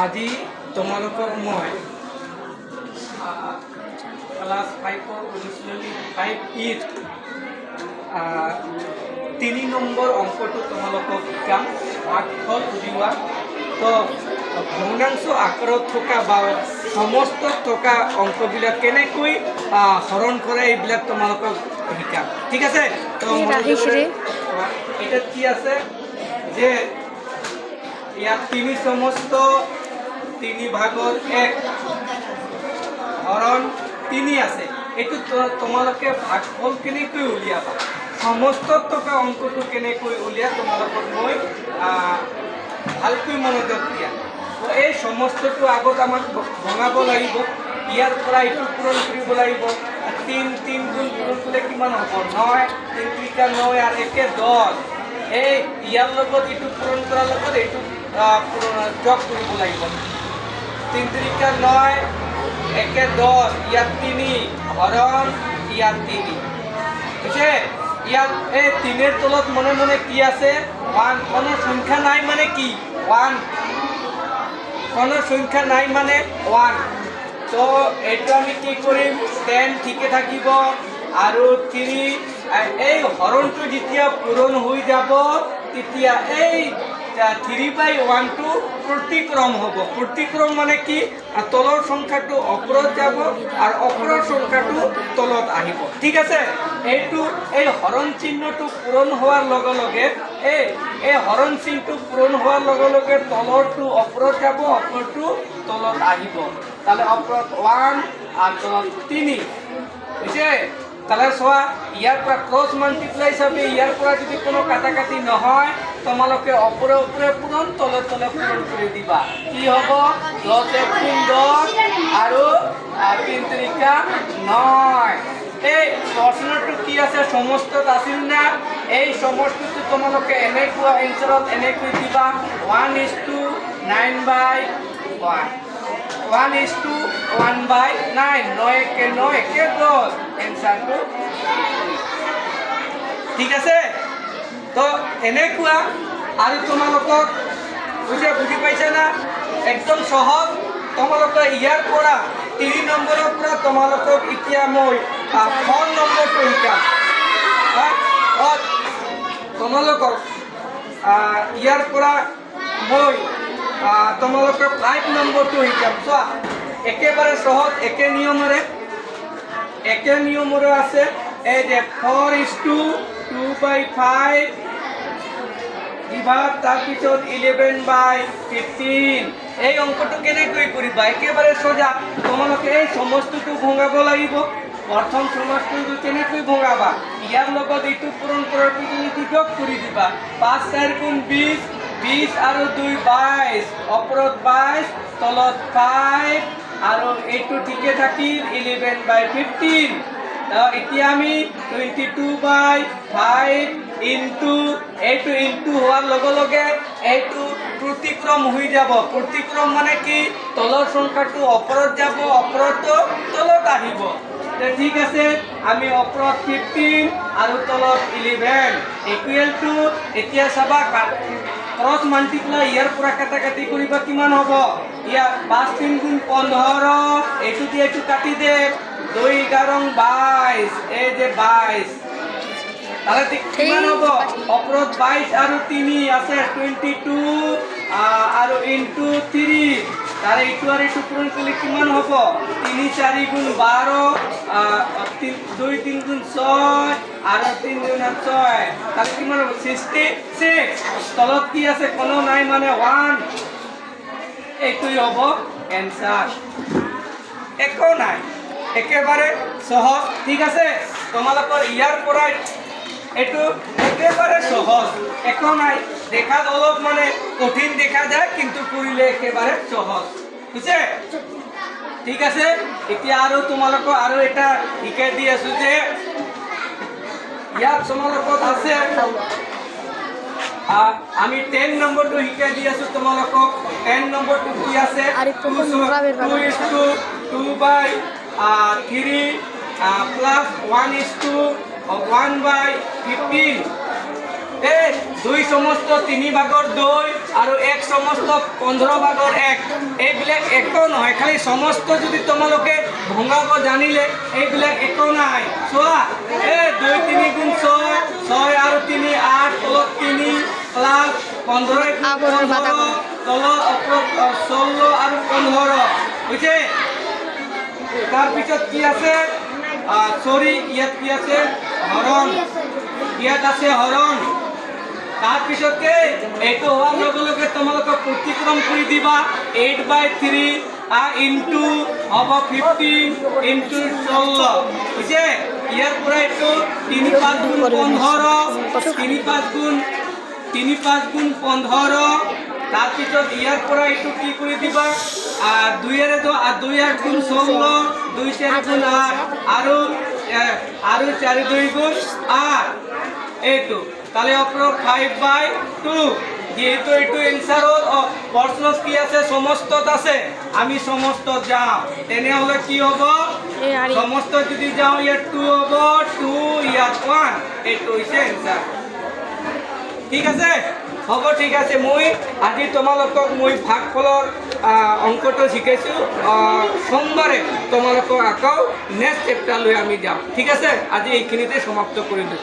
আজি তোমালোকক মই ক্লাছ 5 অৰিজিনেলি 5E তিনি নম্বৰ অংকটো তোমালোকক শিকাম ভাগফল উলিওৱা। তো ভগ্নাংশ আকাৰত থকা বা সমস্ত থকা অংকবিলাক কেনেকৈ হৰণ কৰে এইবিলাক তোমালোকক শিকাম, ঠিক আছে? তো এটা কি আছে যে ইয়াত তিনি সমস্ত তিনি ভাগৰ 1 হৰণ 3 আছে। এইটো তোমালোকে ভাগফল কেনেকৈ উলিয়াবা, সমস্ত থকা অংকটো কেনেকৈ উলিয়া তোমালোকক মই ভালকৈ মনোযোগ দিয়া। এই সমস্তটো আগত আমাক ভঙাব লাগিব, ইয়াৰ পৰা এইটো পূৰণ কৰিব লাগিব। 3 গুণ পূৰণ কৰিলে কিমান হ'ব? 9, 3 × 9 আৰু 1 = 10। এই ইয়াৰ লগত এইটো পূৰণ কৰাৰ লগত এইটো যোগ কৰিব লাগিব। 3 × 9, 1 = 10, ইয়াত 3 হৰণ ইয়াত 3, বুঝছে? ইয়াত এই 3-ৰ তলত মনে মনে কি আছে? 1। কোনো সংখ্যা নাই মানে কি? 1। কোনো সংখ্যা নাই মানে 1। তো এইটো আমি কি কৰিম? 10 ঠিকে থাকিব আৰু 3 এই হৰণটো যেতিয়া পূৰণ হৈ যাব তেতিয়া এই 3/1টো প্ৰতিক্ৰম হ'ব। প্ৰতিক্ৰম মানে কি? তলৰ সংখ্যাটো ওপৰত যাব আৰু ওপৰৰ সংখ্যাটো তলত আহিব, ঠিক আছে? এইটো এই হৰণ চিহ্নটো পূৰণ হোৱাৰ লগে লগে এই হৰণ চিহ্নটো পূৰণ হোৱাৰ লগে লগে তলৰটো ওপৰত যাব, ওপৰটো তলত আহিব। তাহলে ওপৰত 1 আৰ তলত 3, বুঝছে? তাহলে চোৱা ইয়াৰ পৰা ক্ৰছ মাল্টিপ্লাই হিচাপে ইয়াৰ পৰা যদি কোনো কাটাকাটি নহয় তোমালোকে ওপৰে ওপৰে পূৰণ, তলে তলে পূৰণ কৰি দিবা। কি হ'ব? 10 × 10 আৰু 3 × 9। এই প্ৰশ্নটো কি আছে? সমস্তত আছিল না? এই সমস্তটো তোমালোকে এনেকুৱা এনচাৰত এনেকৈ দিবা 1:9/1, 1:1/9, 9 × 9 = 10। এনসারটো ঠিক আছে? তো এনেকুৱা আৰু তোমালোকক বুজি পাইছা না? একদম সহজ। তোমালোকে ইয়াৰ পৰা 3 নম্বৰৰ পৰা তোমালোকক এতিয়া মই 4 নম্বৰটো শিকাম। তোমালোকক ইয়াৰ পৰা মই তোমালোকক 5 নম্বৰটো শিকাম। চোৱা একেবাৰে সহজ, একে নিয়মৰে আছে। এই যে 4:2/5 ডিভাইড তাৰপিছত 11/15। এই অংকটো কেনেকৈ কৰিবা? একেবাৰে সোজা। তোমালোকে এই সমস্তটো ভঙাব লাগিব। প্ৰথম সমস্তটো কেনেকৈ ভঙাবা? ইয়াৰ লগত এইটো পূৰণ কৰাৰ পিছত যোগ কৰি দিবা। 5 × 4 = 20, 20 আৰু 2 = 22, ওপৰত 22 তলত 5 আৰু এইটো ঠিকে থাকিল 11/15। এতিয়া আমি 22/5 ইনটু এইটো ইনটু হোৱাৰ লগে লগে এইটো প্ৰতিক্ৰম হৈ যাব। প্ৰতিক্ৰম মানে কি? তলৰ সংখ্যাটো ওপৰত যাব, ওপৰতো তলত আহিব। ঠিক আছে, আমি ওপৰত 15 আৰু তলত 11 = এতিয়া চাবা ক্ৰছ মাল্টিপ্লাই ইয়াৰ পৰা কাটাকাটি কৰিবা কিমান হ'ব? ইয়াৰ 5 × 3 = 15, এইটো দিয়ে এইটো কাটি দে, 2 × 11 = 22, এই যে 22। তাহলে কিমান হ'ব? ওপৰত 22 আৰু 3 আছে 22 আৰু ইনটু 3। তাহলে এইটো আৰু এইটো পূৰণ কৰিলে কিমান হ'ব? 3 × 4 = 12, 2 × 3 = 6 আৰু 3 × 6। তাহলে কিমান হ'ব? 66। তলত কি আছে? কোনো নাই মানে 1। এইটোই হ'ব এনসার। একো নাই, একেবাৰে সহজ, ঠিক আছে? তোমালোকৰ ইয়াৰ পৰা এইটো একেবাৰে সহজ, একো নাই। দেখাত অলপ মানে কঠিন দেখা যায়, কিন্তু কৰিলে একেবাৰে সহজ, বুঝছে? ঠিক আছে, এতিয়া আৰু তোমালোকক আৰু এটা শিকাই দি আছো যে ইয়াত তোমালোকক আছে আমি 10 নম্বৰটো শিকাই দি আছো তোমালোকক। 10 নম্বৰটো কি আছে? 2/2/3 প্লাস 1:1/15। এই 2 সমস্ত 3 ভাগৰ 2 আৰু 1 সমস্ত 15 ভাগৰ 1 এইবিলাক একো নহয়, খালি সমস্ত যদি তোমালোকে ভঙাব জানিলে এইবিলাক একো নাই। চোৱা, এই 2 3 গুণ 6, 6 আৰু 3 8, তলত 3 প্লাস 15 তলত 16 আৰু 15 বুঝছে। তাৰপিছত কি আছে, সৰি ইয়াত কি আছে, হৰণ, ইয়াত আছে হৰণ। তাৰপিছতে এইটো হোৱাৰ লগে লগে তোমালোকে প্ৰতিক্ৰম কৰি দিবা 8/3 ইনটু হ'ব 15 ইনটু 16 বুঝছে। ইয়াৰ পৰা এইটো 3 5 গুণ 15, 3 5 গুণ 15। তাৰপিছত ইয়াৰ পৰা এইটো কি কৰি দিবা 2 8 গুণ 16, 2 4 গুণ 8 আৰু 4 2 গুণ 8 এইটো তাহলে অপর 5/2। যেহেতু এইটো এনসারত প্রশ্নত কি আছে, সমস্তত আছে, আমি সমস্তত যাও, তেনেহলে কি হব, সমস্ত যদি যাও ইয়াত 2 হব, 2 ইয়াত 1, এইটো হইছে এনসার। ঠিক আছে, হ'ব, ঠিক আছে। মই আজি তোমালোকক মই ভাগফলৰ অংকটো শিকাইছো। সোমবাৰে তোমালোকক আকৌ নেক্সট চেপ্টাৰ লৈ আমি যাম। ঠিক আছে, আজি এইখিনিতে সমাপ্ত কৰিলোঁ।